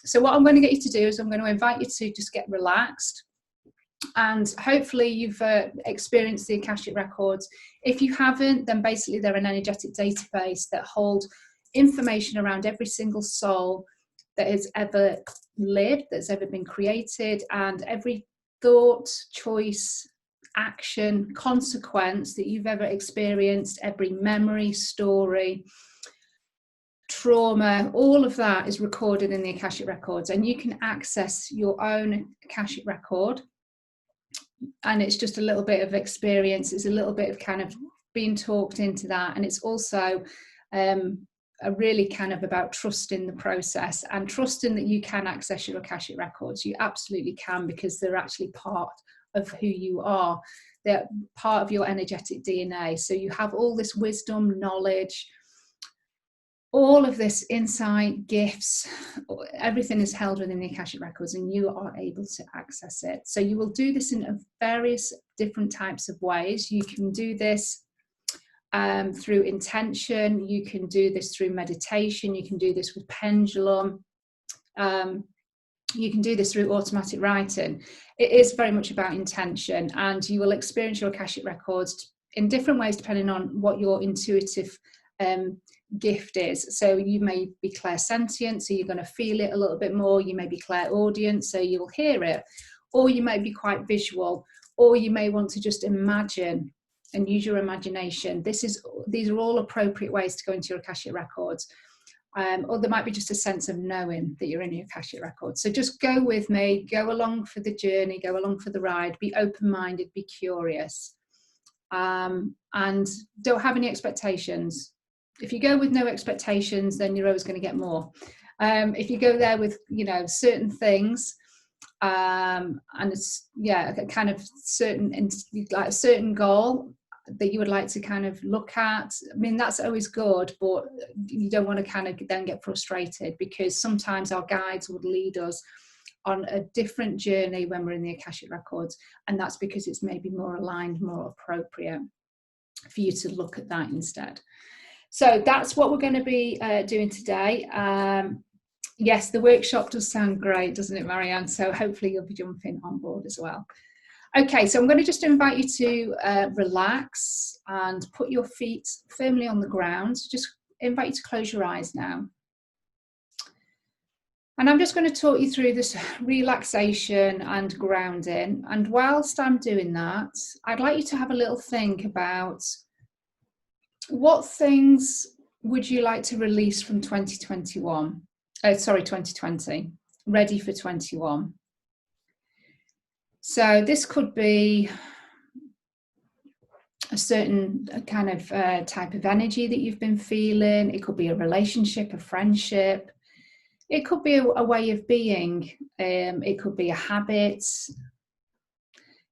So what I'm going to get you to do is I'm going to invite you to just get relaxed. And hopefully you've experienced the Akashic Records. If you haven't, then basically they're an energetic database that hold information around every single soul that has ever lived, that's ever been created, and every thought, choice, action, consequence that you've ever experienced, every memory, story, trauma, all of that is recorded in the Akashic Records, and you can access your own Akashic Record. And it's just a little bit of experience, it's a little bit of kind of being talked into that, and it's also a really kind of about trusting the process and trusting that you can access your Akashic Records. You absolutely can, because they're actually part of who you are. They're part of your energetic DNA. So you have all this wisdom, knowledge, all of this insight, gifts, everything is held within the Akashic Records, and you are able to access it. So you will do this in various different types of ways. You can do this through intention, you can do this through meditation, you can do this with pendulum, you can do this through automatic writing. It is very much about intention, and you will experience your Akashic Records in different ways depending on what your intuitive gift is. So you may be clairsentient, so you're going to feel it a little bit more. You may be clairaudient, so you'll hear it, or you may be quite visual, or you may want to just imagine and use your imagination. These are all appropriate ways to go into your Akashic Records. Or there might be just a sense of knowing that you're in your Akashic Records. So just go with me, go along for the journey, go along for the ride, be open-minded, be curious, and don't have any expectations. If you go with no expectations, then you're always going to get more. If you go there with, certain things, and it's, a kind of certain, like a certain goal that you would like to kind of look at, I mean, that's always good, but you don't want to kind of then get frustrated, because sometimes our guides would lead us on a different journey when we're in the Akashic Records, and that's because it's maybe more aligned, more appropriate for you to look at that instead. So that's what we're going to be doing today. Yes, the workshop does sound great, doesn't it, Marianne? So hopefully you'll be jumping on board as well. Okay, so I'm going to just invite you to relax and put your feet firmly on the ground. Just invite you to close your eyes now. And I'm just going to talk you through this relaxation and grounding. And whilst I'm doing that, I'd like you to have a little think about what things would you like to release from 2021? 2020, ready for 21. So this could be a certain kind of type of energy that you've been feeling. It could be a relationship, a friendship. It could be a way of being. It could be a habit.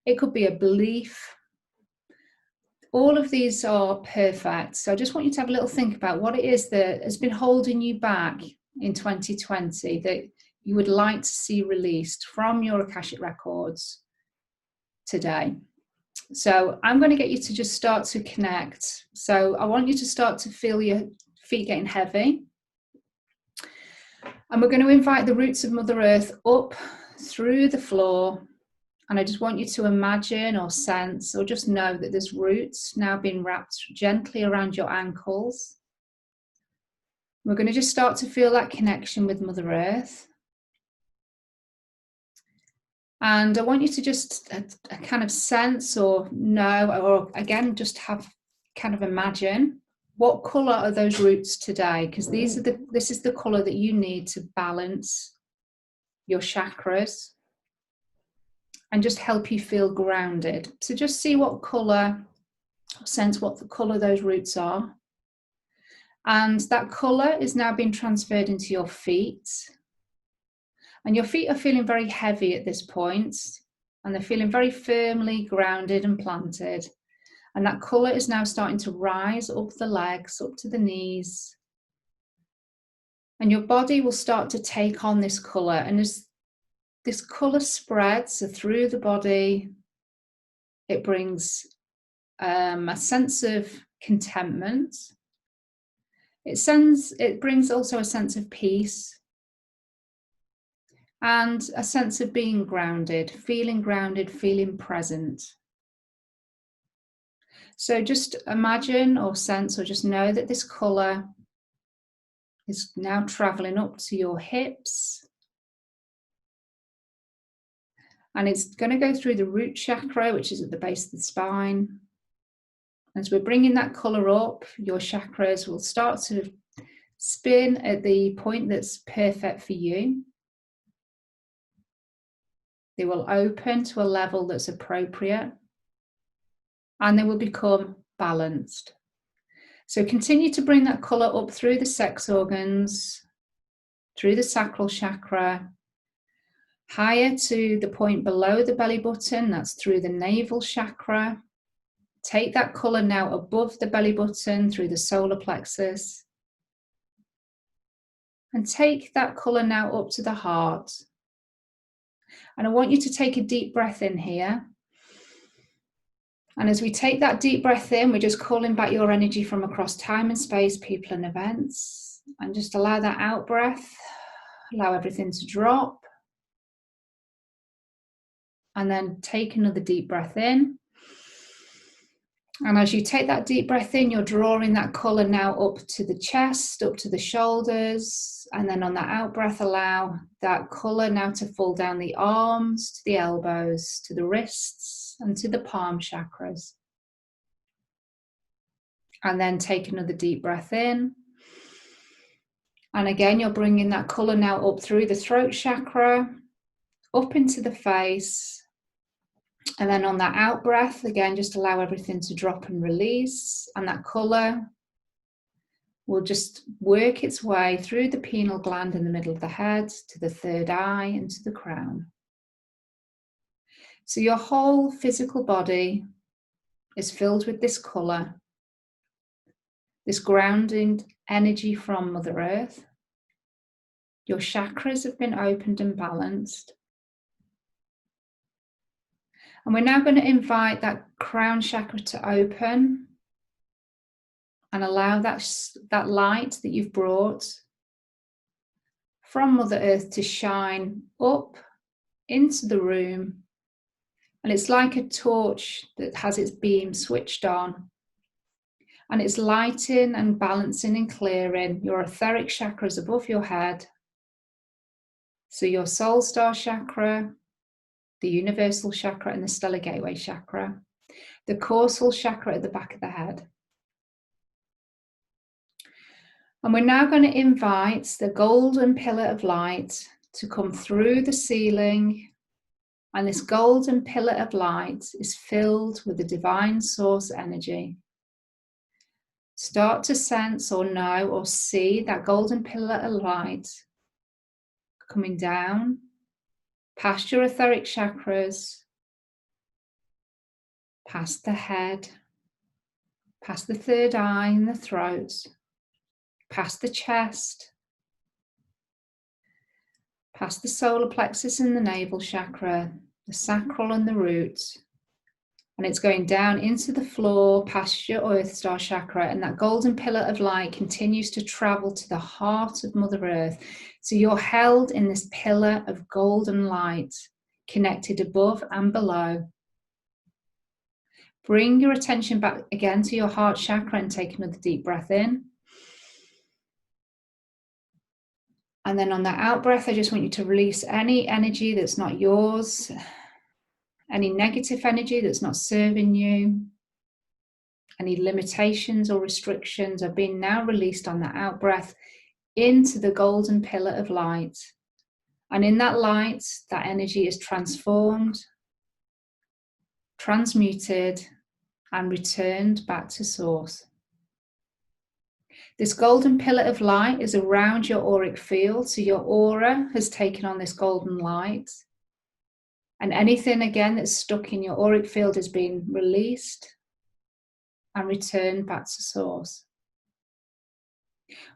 It could be a belief. All of these are perfect. So I just want you to have a little think about what it is that has been holding you back in 2020 that you would like to see released from your Akashic Records today. So I'm going to get you to just start to connect. So I want you to start to feel your feet getting heavy. And we're going to invite the roots of Mother Earth up through the floor. And I just want you to imagine or sense or just know that there's roots now being wrapped gently around your ankles. We're going to just start to feel that connection with Mother Earth. And I want you to just kind of sense or know, or again, just have kind of imagine what colour are those roots today? Because this is the colour that you need to balance your chakras and just help you feel grounded. So just see what colour, sense what the colour those roots are. And that colour is now being transferred into your feet. And your feet are feeling very heavy at this point, and they're feeling very firmly grounded and planted. And that colour is now starting to rise up the legs, up to the knees. And your body will start to take on this colour. And as this colour spreads through the body, it brings a sense of contentment. It brings also a sense of peace. and a sense of being grounded, feeling present. So just imagine or sense or just know that this colour is now travelling up to your hips, and it's going to go through the root chakra, which is at the base of the spine. As we're bringing that colour up, your chakras will start to spin at the point that's perfect for you. They will open to a level that's appropriate, and they will become balanced. So continue to bring that colour up through the sex organs, through the sacral chakra, higher to the point below the belly button, that's through the navel chakra. Take that colour now above the belly button through the solar plexus. And take that colour now up to the heart. And I want you to take a deep breath in here. And as we take that deep breath in, we're just calling back your energy from across time and space, people and events. And just allow that out breath. Allow everything to drop. And then take another deep breath in. And as you take that deep breath in, you're drawing that colour now up to the chest, up to the shoulders. And then on that out breath, allow that colour now to fall down the arms, to the elbows, to the wrists, and to the palm chakras. And then take another deep breath in. And again, you're bringing that colour now up through the throat chakra, up into the face. And then on that out breath, again, just allow everything to drop and release. And that colour will just work its way through the pineal gland in the middle of the head, to the third eye and to the crown. So your whole physical body is filled with this colour, this grounding energy from Mother Earth. Your chakras have been opened and balanced. And we're now going to invite that crown chakra to open and allow that light that you've brought from Mother Earth to shine up into the room. And it's like a torch that has its beam switched on. And it's lighting and balancing and clearing your etheric chakras above your head. So your soul star chakra, the universal chakra and the stellar gateway chakra, the causal chakra at the back of the head. And we're now going to invite the golden pillar of light to come through the ceiling. And this golden pillar of light is filled with the divine source energy. Start to sense or know or see that golden pillar of light coming down past your etheric chakras, past the head, past the third eye and the throat, past the chest, past the solar plexus and the navel chakra, the sacral and the root. And it's going down into the floor, past your earth star chakra, and that golden pillar of light continues to travel to the heart of Mother Earth. So you're held in this pillar of golden light, connected above and below. Bring your attention back again to your heart chakra and take another deep breath in. And then on that out breath, I just want you to release any energy that's not yours, any negative energy that's not serving you, any limitations or restrictions are being now released on that out breath into the golden pillar of light. And in that light, that energy is transformed, transmuted, and returned back to source. This golden pillar of light is around your auric field, so your aura has taken on this golden light. And anything again that's stuck in your auric field has been released and returned back to source.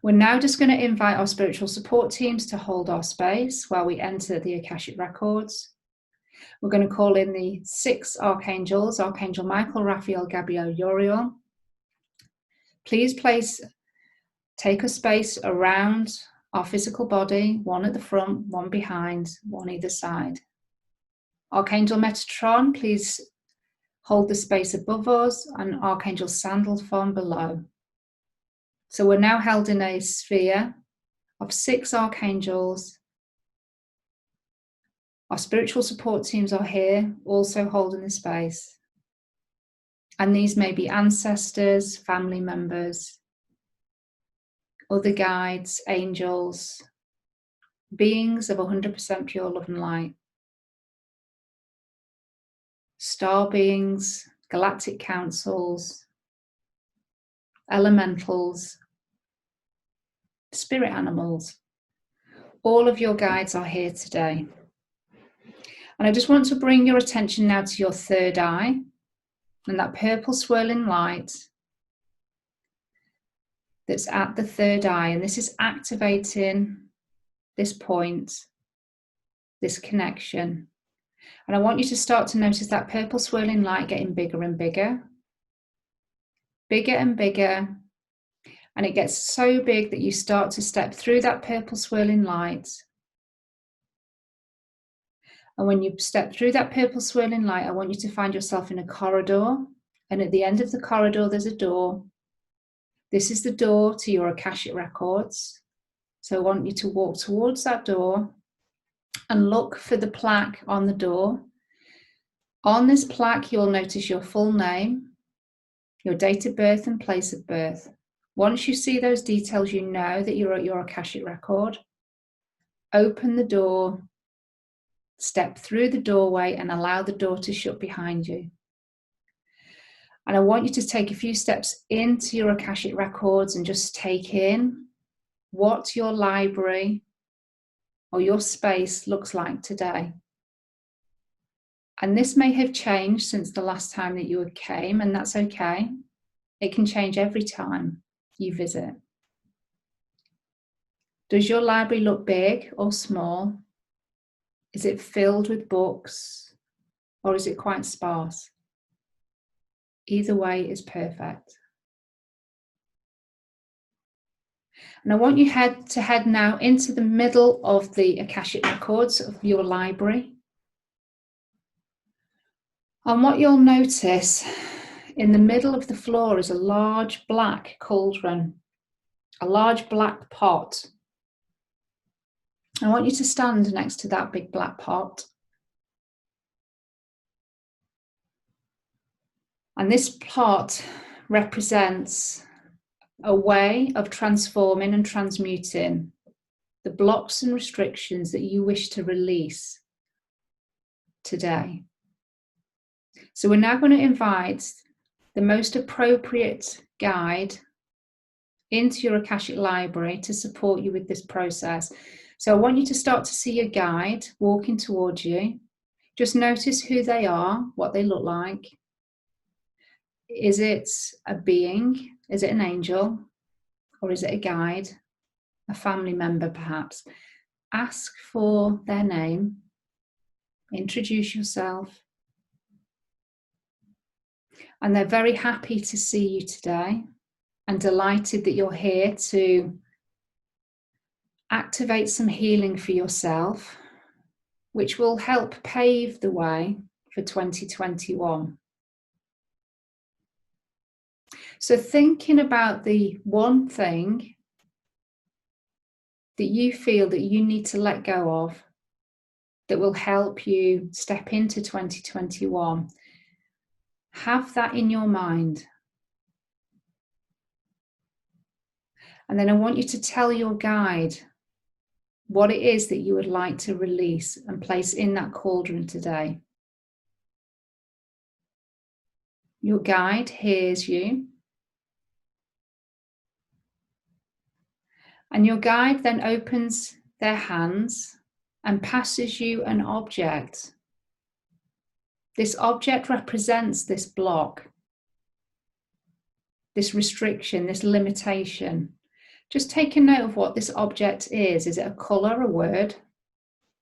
We're now just going to invite our spiritual support teams to hold our space while we enter the Akashic Records. We're going to call in the 6 archangels, Archangel Michael, Raphael, Gabriel, Uriel. Please take a space around Our physical body, one at the front, one behind, one either side. Archangel Metatron, please hold the space above us, and Archangel Sandalphon below. So we're now held in a sphere of 6 archangels. Our spiritual support teams are here, also holding the space. And these may be ancestors, family members, other guides, angels, beings of 100% pure love and light, star beings, galactic councils, elementals, spirit animals. All of your guides are here today. And I just want to bring your attention now to your third eye and that purple swirling light that's at the third eye. And this is activating this point, this connection. And I want you to start to notice that purple swirling light getting bigger and bigger, bigger and bigger. And it gets so big that you start to step through that purple swirling light. And when you step through that purple swirling light, I want you to find yourself in a corridor. And at the end of the corridor, there's a door. This is the door to your Akashic Records. So I want you to walk towards that door and look for the plaque on the door. On this plaque, you'll notice your full name, your date of birth and place of birth. Once you see those details, you know that you're at your Akashic Record. Open the door, step through the doorway and allow the door to shut behind you. And I want you to take a few steps into your Akashic Records and just take in what your library or your space looks like today. And this may have changed since the last time that you came, and that's okay. It can change every time you visit. Does your library look big or small? Is it filled with books or is it quite sparse? Either way is perfect. And I want you to head now into the middle of the Akashic Records of your library. And what you'll notice in the middle of the floor is a large black cauldron, a large black pot. I want you to stand next to that big black pot. And this pot represents a way of transforming and transmuting the blocks and restrictions that you wish to release today. So we're now going to invite the most appropriate guide into your Akashic library to support you with this process. So I want you to start to see your guide walking towards you. Just notice who they are, what they look like. Is it a being? Is it an angel? Or is it a guide? A family member perhaps? Ask for their name. Introduce yourself. And they're very happy to see you today and delighted that you're here to activate some healing for yourself, which will help pave the way for 2021. So thinking about the one thing that you feel that you need to let go of that will help you step into 2021, have that in your mind. And then I want you to tell your guide what it is that you would like to release and place in that cauldron today. Your guide hears you. And your guide then opens their hands and passes you an object. This object represents this block, this restriction, this limitation. Just take a note of what this object is. Is it a colour, a word,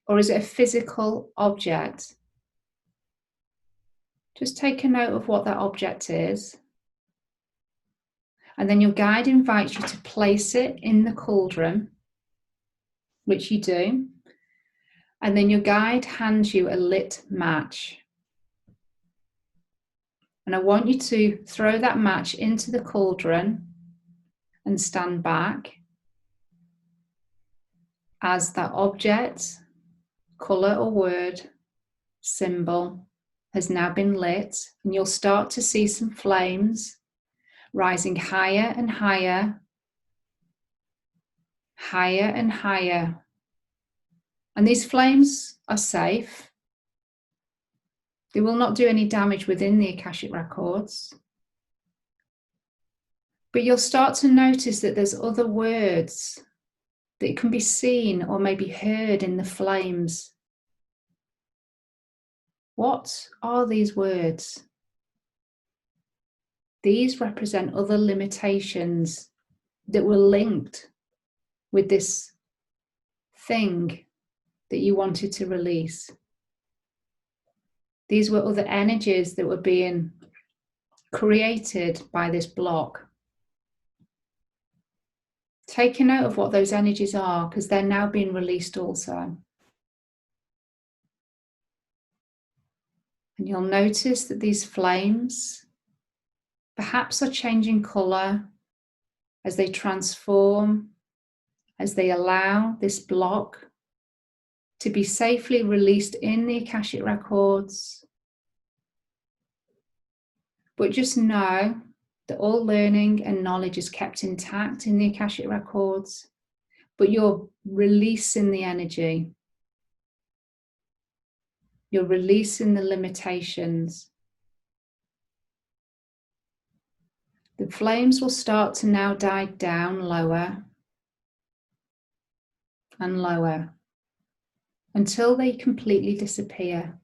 or is it a physical object? Just take a note of what that object is. And then your guide invites you to place it in the cauldron which you do, and then your guide hands you a lit match. And I want you to throw that match into the cauldron and stand back as that object, colour or word, symbol has now been lit, and you'll start to see some flames rising higher and higher, higher and higher. And these flames are safe. They will not do any damage within the Akashic Records. But you'll start to notice that there's other words that can be seen or maybe heard in the flames. What are these words? These represent other limitations that were linked with this thing that you wanted to release. These were other energies that were being created by this block. Take a note of what those energies are, because they're now being released also. And you'll notice that these flames perhaps are changing colour as they transform, as they allow this block to be safely released in the Akashic Records. But just know that all learning and knowledge is kept intact in the Akashic Records, but you're releasing the energy. You're releasing the limitations. The flames will start to now die down lower and lower until they completely disappear.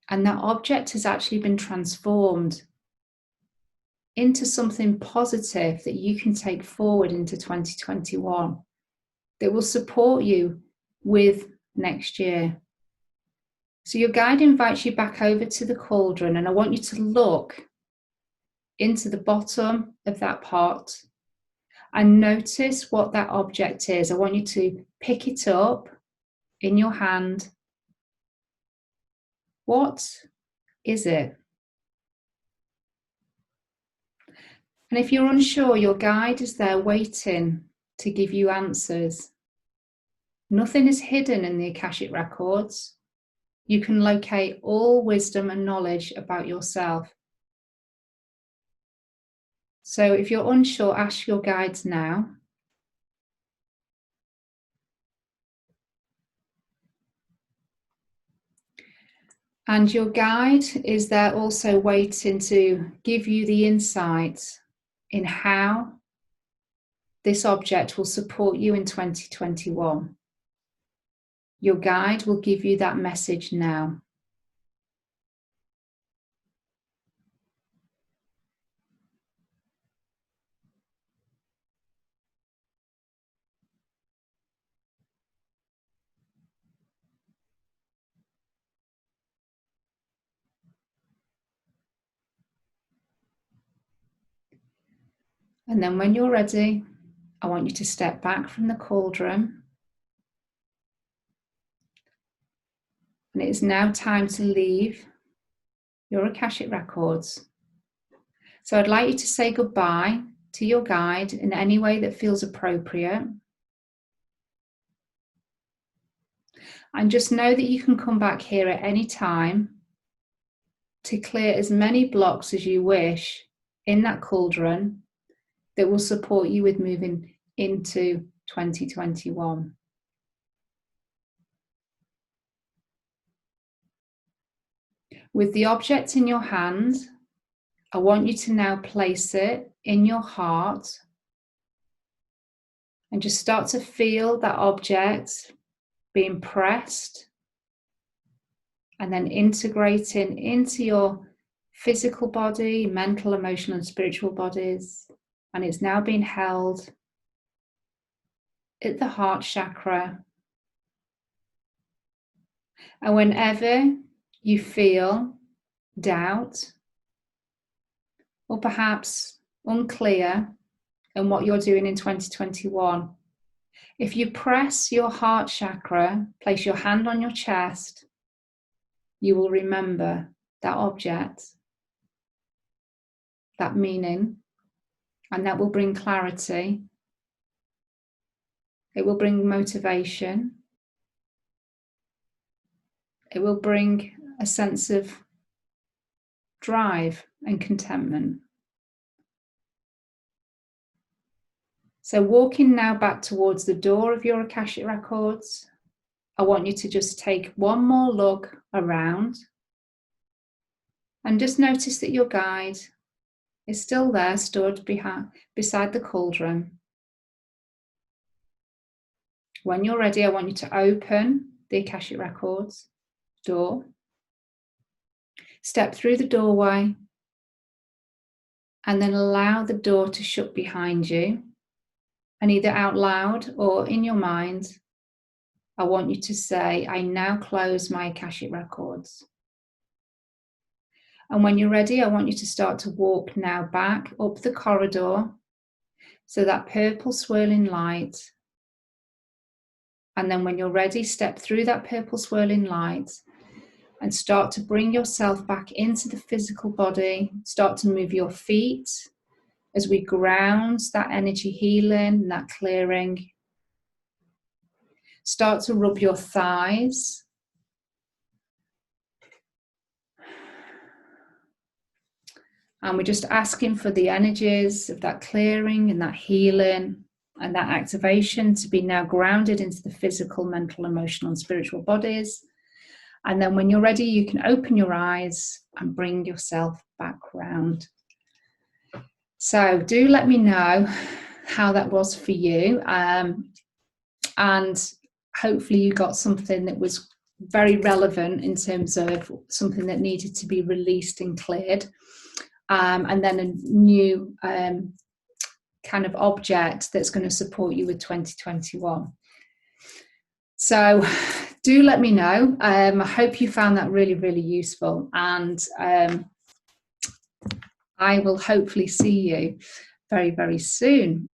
And that object has actually been transformed into something positive that you can take forward into 2021 that will support you with next year. So your guide invites you back over to the cauldron, and I want you to look into the bottom of that pot and notice what that object is. I want you to pick it up in your hand. What is it? And if you're unsure, your guide is there waiting to give you answers. Nothing is hidden in the Akashic Records. You can locate all wisdom and knowledge about yourself. So if you're unsure, ask your guides now. And your guide is there also waiting to give you the insight in how this object will support you in 2021. Your guide will give you that message now. And then when you're ready, I want you to step back from the cauldron. And it is now time to leave your Akashic Records. So I'd like you to say goodbye to your guide in any way that feels appropriate. And just know that you can come back here at any time to clear as many blocks as you wish in that cauldron that will support you with moving into 2021. With the object in your hand, I want you to now place it in your heart and just start to feel that object being pressed and then integrating into your physical body, mental, emotional, and spiritual bodies. And it's now being held at the heart chakra. And whenever you feel doubt or perhaps unclear in what you're doing in 2021, If you press your heart chakra, place your hand on your chest, you will remember that object, that meaning, and that will bring clarity. It will bring motivation. It will bring a sense of drive and contentment. So walking now back towards the door of your Akashic Records, I want you to just take one more look around and just notice that your guide is still there, stood beside the cauldron. When you're ready, I want you to open the Akashic Records door, step through the doorway, and then allow the door to shut behind you. And either out loud or in your mind, I want you to say, I now close my Akashic Records. And when you're ready, I want you to start to walk now back up the corridor, so that purple swirling light. And then when you're ready, step through that purple swirling light and start to bring yourself back into the physical body. Start to move your feet as we ground that energy healing, that clearing. Start to rub your thighs. And we're just asking for the energies of that clearing and that healing and that activation to be now grounded into the physical, mental, emotional, and spiritual bodies. And then when you're ready, you can open your eyes and bring yourself back round. So do let me know how that was for you. And hopefully you got something that was very relevant in terms of something that needed to be released and cleared. And then a new kind of object that's going to support you with 2021. So do let me know. I hope you found that really, really useful. And I will hopefully see you very, very soon.